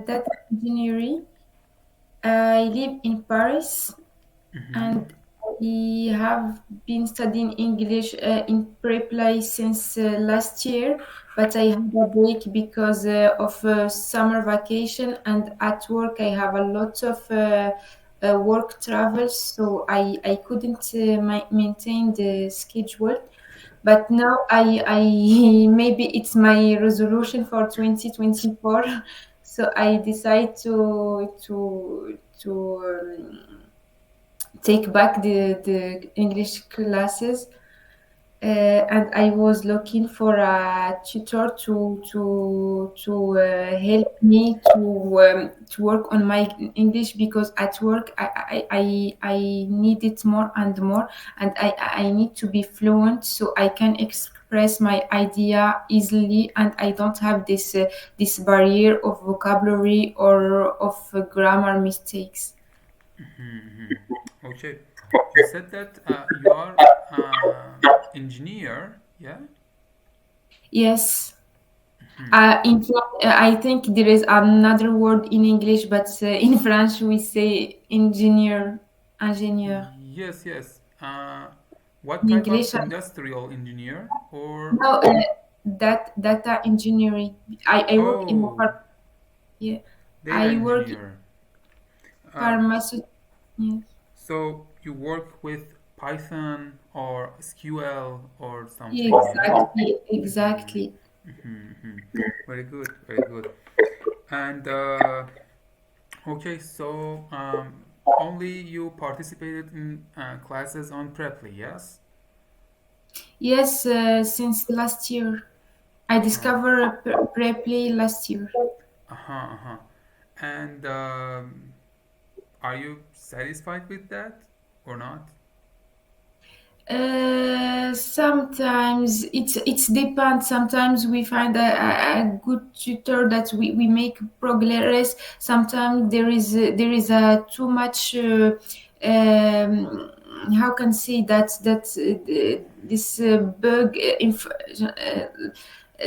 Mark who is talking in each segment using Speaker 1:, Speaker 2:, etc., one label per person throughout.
Speaker 1: data engineering. I live in Paris
Speaker 2: Mm-hmm.
Speaker 1: and I have been studying English in pre-play since last year, but I had a break because of summer vacation, and at work I have a lot of work travels, so I couldn't maintain the schedule. But now I maybe it's my resolution for 2024. So I decide to take back the English classes, and I was looking for a tutor to help me to work on my English, because at work I need it more and more, and I need to be fluent so I can express my idea easily, and I don't have this barrier of vocabulary or of grammar mistakes.
Speaker 2: Mm-hmm. Okay. You said that you are engineer, yeah?
Speaker 1: Yes. In I think there is another word in English, but in French we say engineer, ingénieur.
Speaker 2: Yes, yes. What
Speaker 1: In
Speaker 2: type of
Speaker 1: English,
Speaker 2: industrial engineer or
Speaker 1: no, that data engineering. I work in a
Speaker 2: oh,
Speaker 1: yeah,
Speaker 2: data
Speaker 1: I work in
Speaker 2: engineer? Uh,
Speaker 1: pharmaceutical. Yes,
Speaker 2: so you work with Python or SQL or something, yeah?
Speaker 1: exactly,
Speaker 2: Mm-hmm.
Speaker 1: exactly.
Speaker 2: Mm-hmm. Very good, very good. And okay, so only you participated in classes on Preply, yes?
Speaker 1: Yes, since last year, I
Speaker 2: Uh-huh.
Speaker 1: discovered Preply last year.
Speaker 2: Uh-huh, uh-huh. And are you satisfied with that or not?
Speaker 1: Sometimes it's depends. Sometimes we find a good tutor that we make progress. Sometimes there is a too much. How can I say this bug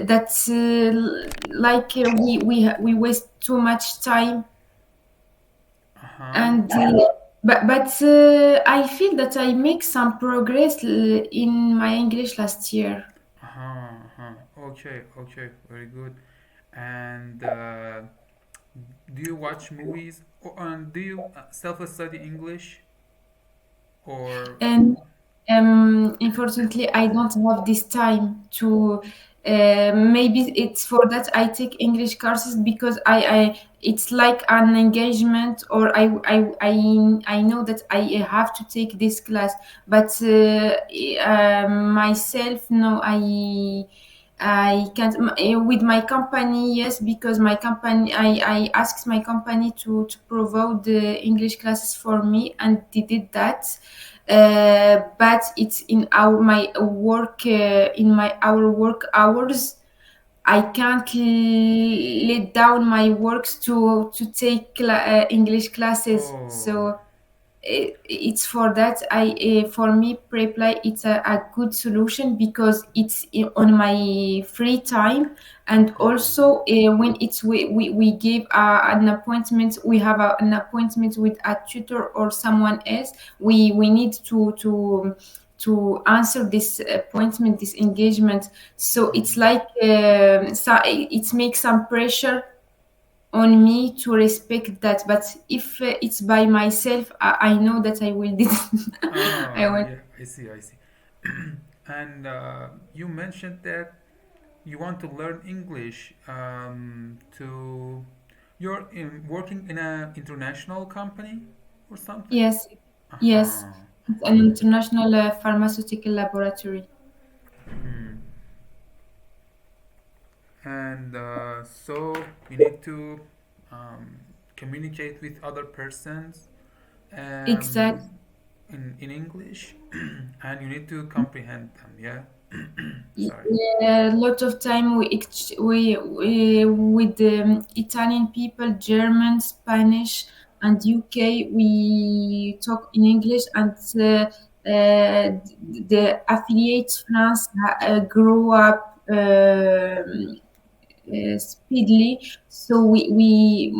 Speaker 1: that's like we waste too much time,
Speaker 2: Uh-huh.
Speaker 1: and I feel that I make some progress in my English last year.
Speaker 2: Uh-huh, uh-huh. Okay, okay, very good. And do you watch movies or do you self-study English or
Speaker 1: And unfortunately, I don't have this time to. Maybe it's for that I take English courses, because I it's like an engagement, or I know that I have to take this class, but myself, no, I can't. With my company, yes, because my company, I asked my company to provide the English classes for me, and they did that. But it's in our my work in my our work hours. I can't let down my works to take English classes.
Speaker 2: oh,
Speaker 1: So it's for that for me pre-play it's a good solution, because it's on my free time. And
Speaker 2: uh-huh.
Speaker 1: also when it's we give an appointment, we have an appointment with a tutor or someone else, we need to answer this appointment, this engagement. So it's like so it makes some pressure on me to respect that. But if it's by myself, I know that I will do it. I
Speaker 2: Oh,
Speaker 1: will.
Speaker 2: yeah, I see, I see. And you mentioned that you want to learn English to you're working in an international company or something?
Speaker 1: Yes, yes.
Speaker 2: Uh-huh.
Speaker 1: It's an international pharmaceutical laboratory.
Speaker 2: Hmm. And so you need to um, communicate with other persons
Speaker 1: Exact.
Speaker 2: in English and you need to comprehend them, yeah? Sorry.
Speaker 1: A lot of time we with the Italian people, German, Spanish, and UK. We talk in English, and the affiliates France grew up speedily. So we